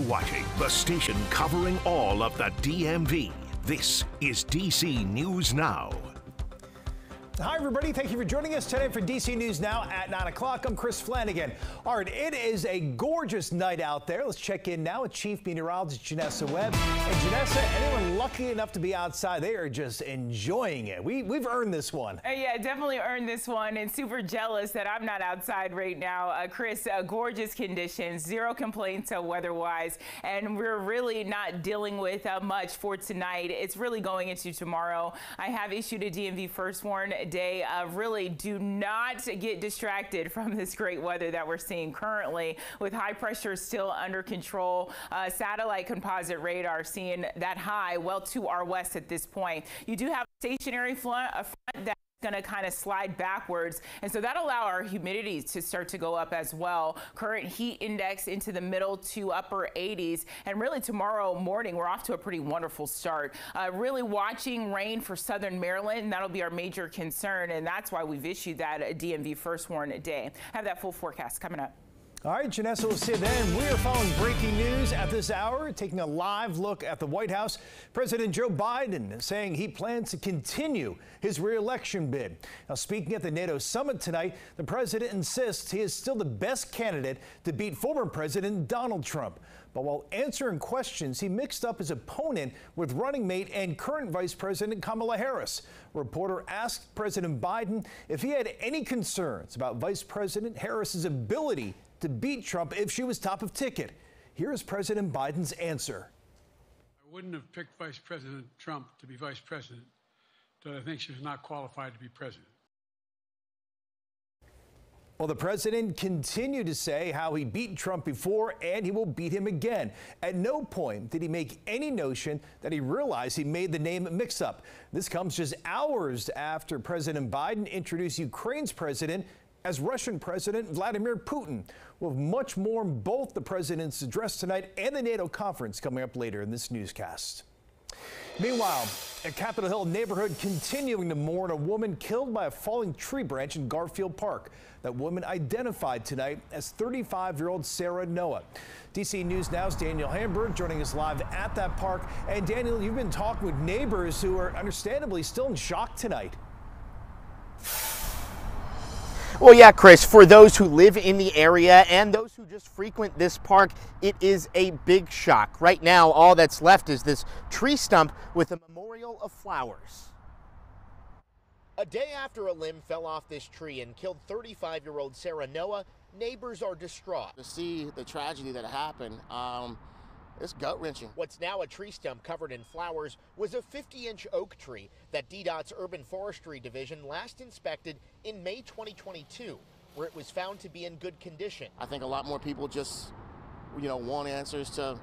Watching the station covering all of the DMV. This is DC News Now. Hi, everybody. Thank you for joining us today for DC News Now at 9 o'clock. I'm Chris Flanagan. All right, it is a gorgeous night out there. Let's check in now with Chief Meteorologist Janessa Webb. And Janessa, anyone lucky enough to be outside, they are just enjoying it. We've earned this one. Yeah, definitely earned this one, and super jealous that I'm not outside right now. Chris, gorgeous conditions, zero complaints weather-wise, and we're really not dealing with much for tonight. It's really going into tomorrow. I have issued a DMV first warn day. Really do not get distracted from this great weather that we're seeing currently, with high pressure still under control. Satellite composite radar seeing that high well to our west at this point. You do have a stationary front that going to kind of slide backwards, and so that'll allow our humidity to start to go up as well. Current heat index into the middle to upper 80s, and really tomorrow morning we're off to a pretty wonderful start. Really watching rain for southern Maryland, and that'll be our major concern, and that's why we've issued that DMV first warn day. Have that full forecast coming up. All right, Janessa, we'll see you then. We are following breaking news at this hour, taking a live look at the White House. President Joe Biden saying he plans to continue his re-election bid. Now, speaking at the NATO summit tonight, the president insists he is still the best candidate to beat former President Donald Trump. But while answering questions, he mixed up his opponent with running mate and current Vice President Kamala Harris. A reporter asked President Biden if he had any concerns about Vice President Harris's ability to beat Trump if she was top of ticket. Here is President Biden's answer. I wouldn't have picked Vice President Trump to be vice president, but I think she was not qualified to be president. Well, the president continued to say how he beat Trump before and he will beat him again. At no point did he make any notion that he realized he made the name mix-up. This comes just hours after President Biden introduced Ukraine's president as Russian President Vladimir Putin. We'll have much more on both the president's address tonight and the NATO conference coming up later in this newscast. Meanwhile, at Capitol Hill neighborhood continuing to mourn a woman killed by a falling tree branch in Garfield Park. That woman identified tonight as 35-year-old Sarah Noah. DC News Now's Daniel Hamburg joining us live at that park. And Daniel, you've been talking with neighbors who are understandably still in shock tonight. Well, yeah, Chris, for those who live in the area and those who just frequent this park, it is a big shock. Right now, all that's left is this tree stump with a memorial of flowers. A day after a limb fell off this tree and killed 35-year-old Sarah Noah, neighbors are distraught. To see the tragedy that happened, it's gut-wrenching. What's now a tree stump covered in flowers was a 50-inch oak tree that DDOT's Urban Forestry Division last inspected in May 2022, where it was found to be in good condition. I think a lot more people just, want answers to,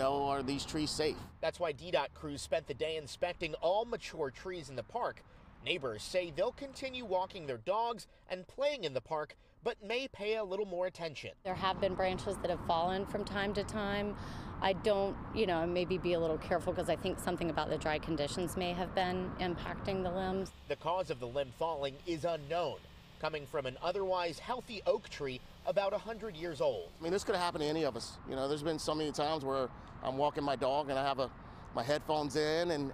are these trees safe? That's why DDOT crews spent the day inspecting all mature trees in the park. Neighbors say they'll continue walking their dogs and playing in the park, but may pay a little more attention. There have been branches that have fallen from time to time. I don't, maybe be a little careful because I think something about the dry conditions may have been impacting the limbs. The cause of the limb falling is unknown, coming from an otherwise healthy oak tree about 100 years old. I mean, this could have happened to any of us. There's been so many times where I'm walking my dog and I have my headphones in and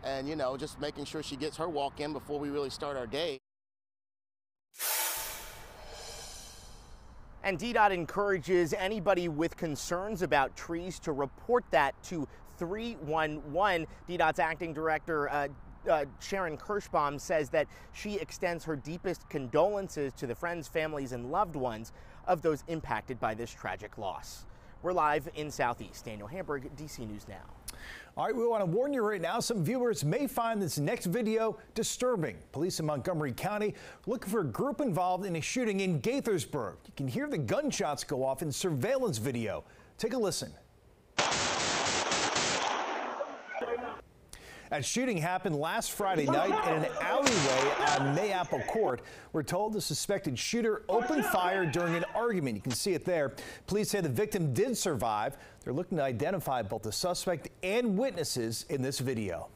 just making sure she gets her walk in before we really start our day. And DDOT encourages anybody with concerns about trees to report that to 311. DDOT's acting director, Sharon Kirschbaum, says that she extends her deepest condolences to the friends, families, and loved ones of those impacted by this tragic loss. We're live in Southeast. Daniel Hamburg, DC News Now. All right, we want to warn you right now, some viewers may find this next video disturbing. Police in Montgomery County are looking for a group involved in a shooting in Gaithersburg. You can hear the gunshots go off in surveillance video. Take a listen. That shooting happened last Friday night in an alleyway on Mayapple Court. We're told the suspected shooter opened fire during an argument. You can see it there. Police say the victim did survive. They're looking to identify both the suspect and witnesses in this video.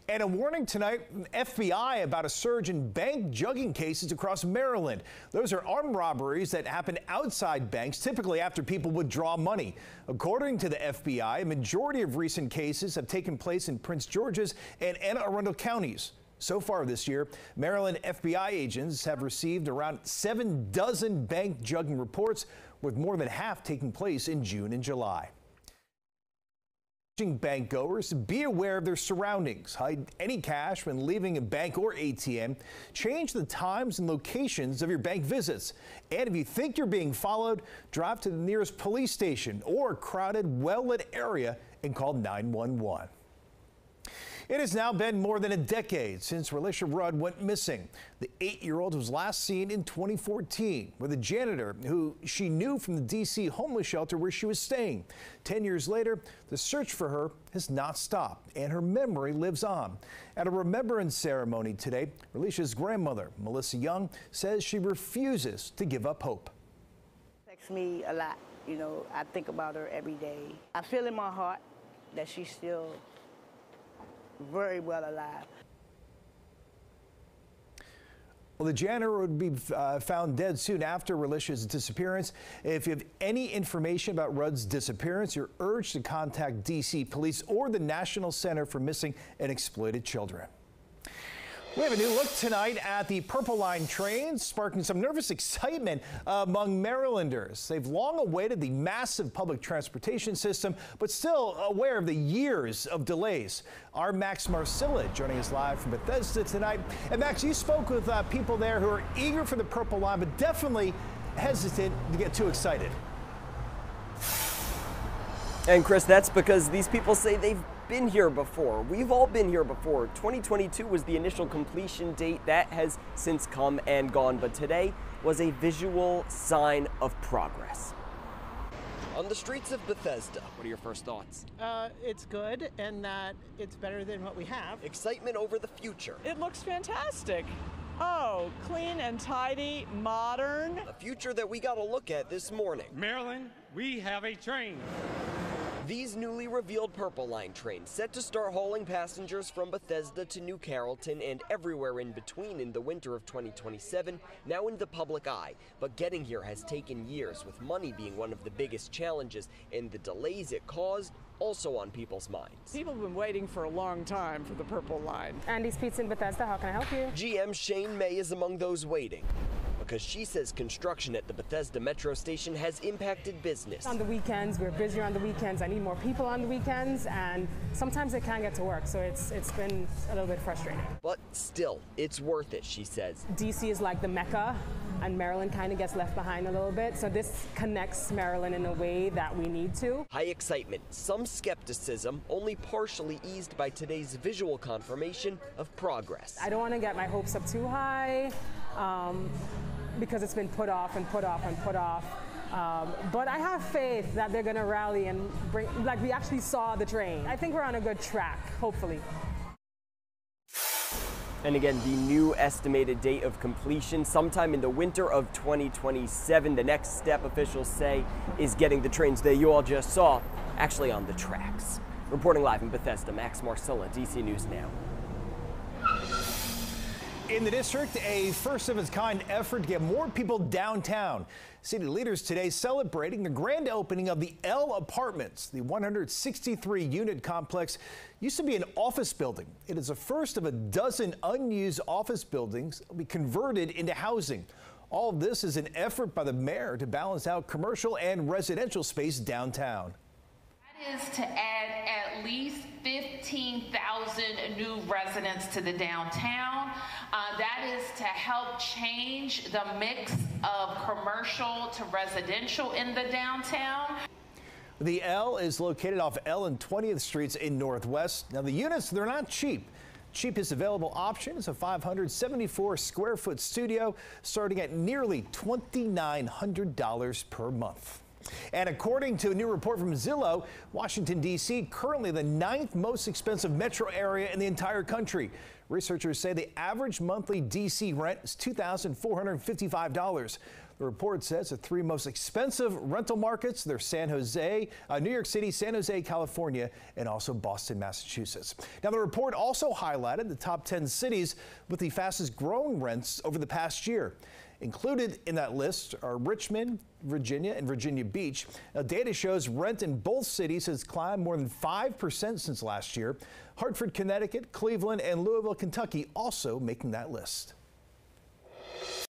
And a warning tonight from the FBI about a surge in bank jugging cases across Maryland. Those are armed robberies that happen outside banks, typically after people withdraw money. According to the FBI, a majority of recent cases have taken place in Prince George's and Anne Arundel counties. So far this year, Maryland FBI agents have received around 7 dozen bank jugging reports, with more than half taking place in June and July. Bank goers to be aware of their surroundings, hide any cash when leaving a bank or ATM, change the times and locations of your bank visits, and if you think you're being followed, drive to the nearest police station or crowded, well-lit area and call 911. It has now been more than a decade since Relisha Rudd went missing. The 8-year-old was last seen in 2014 with a janitor who she knew from the D.C. homeless shelter where she was staying. 10 years later, the search for her has not stopped, and her memory lives on. At a remembrance ceremony today, Relisha's grandmother, Melissa Young, says she refuses to give up hope. It affects me a lot. You know, I think about her every day. I feel in my heart that she's still very well alive. Well, the janitor would be found dead soon after Relisha's disappearance. If you have any information about Rudd's disappearance, you're urged to contact D.C. Police or the National Center for Missing and Exploited Children. We have a new look tonight at the Purple Line trains, sparking some nervous excitement among Marylanders. They've long awaited the massive public transportation system, but still aware of the years of delays. Our Max Marcilla joining us live from Bethesda tonight. And Max, you spoke with people there who are eager for the Purple Line, but definitely hesitant to get too excited. And Chris, that's because these people say they've been here before. We've all been here before. 2022 was the initial completion date. That has since come and gone, but today was a visual sign of progress. On the streets of Bethesda, what are your first thoughts? It's good, and that it's better than what we have. Excitement over the future. It looks fantastic. Oh, clean and tidy, modern. A future that we got to look at this morning. Maryland, we have a train. These newly revealed Purple Line trains set to start hauling passengers from Bethesda to New Carrollton and everywhere in between in the winter of 2027, now in the public eye. But getting here has taken years, with money being one of the biggest challenges, and the delays it caused also on people's minds. People have been waiting for a long time for the Purple Line. Andy's Pizza in Bethesda, how can I help you? GM Shane May is among those waiting, because she says construction at the Bethesda Metro Station has impacted business. On the weekends, we're busier on the weekends. I need more people on the weekends, and sometimes they can't get to work, so it's been a little bit frustrating. But still, it's worth it, she says. DC is like the Mecca, and Maryland kind of gets left behind a little bit, so this connects Maryland in a way that we need to. High excitement, some skepticism, only partially eased by today's visual confirmation of progress. I don't want to get my hopes up too high, because it's been put off and put off and put off. But I have faith that they're going to rally and bring, like we actually saw the train. I think we're on a good track, hopefully. And again, the new estimated date of completion sometime in the winter of 2027. The next step, officials say, is getting the trains that you all just saw actually on the tracks. Reporting live in Bethesda, Max Marcilla, DC News Now. In the district, a first-of-its-kind effort to get more people downtown. City leaders today celebrating the grand opening of the L Apartments. The 163-unit complex used to be an office building. It is the first of a dozen unused office buildings that will be converted into housing. All of this is an effort by the mayor to balance out commercial and residential space downtown. That is to add at least 15,000 new residents to the downtown. That is to help change the mix of commercial to residential in the downtown. The L is located off L and 20th Streets in Northwest. Now, the units, they're not cheap. Cheapest available option is a 574 square foot studio starting at nearly $2,900 per month. And according to a new report from Zillow, Washington, D.C., currently the 9th most expensive metro area in the entire country. Researchers say the average monthly D.C. rent is $2,455. The The report says the three most expensive rental markets, they're San Jose, New York City, San Jose, California, and also Boston, Massachusetts. Now, the report also highlighted the top 10 cities with the fastest growing rents over the past year. Included in that list are Richmond, Virginia, and Virginia Beach. Now, data shows rent in both cities has climbed more than 5% since last year. Hartford, Connecticut, Cleveland, and Louisville, Kentucky also making that list.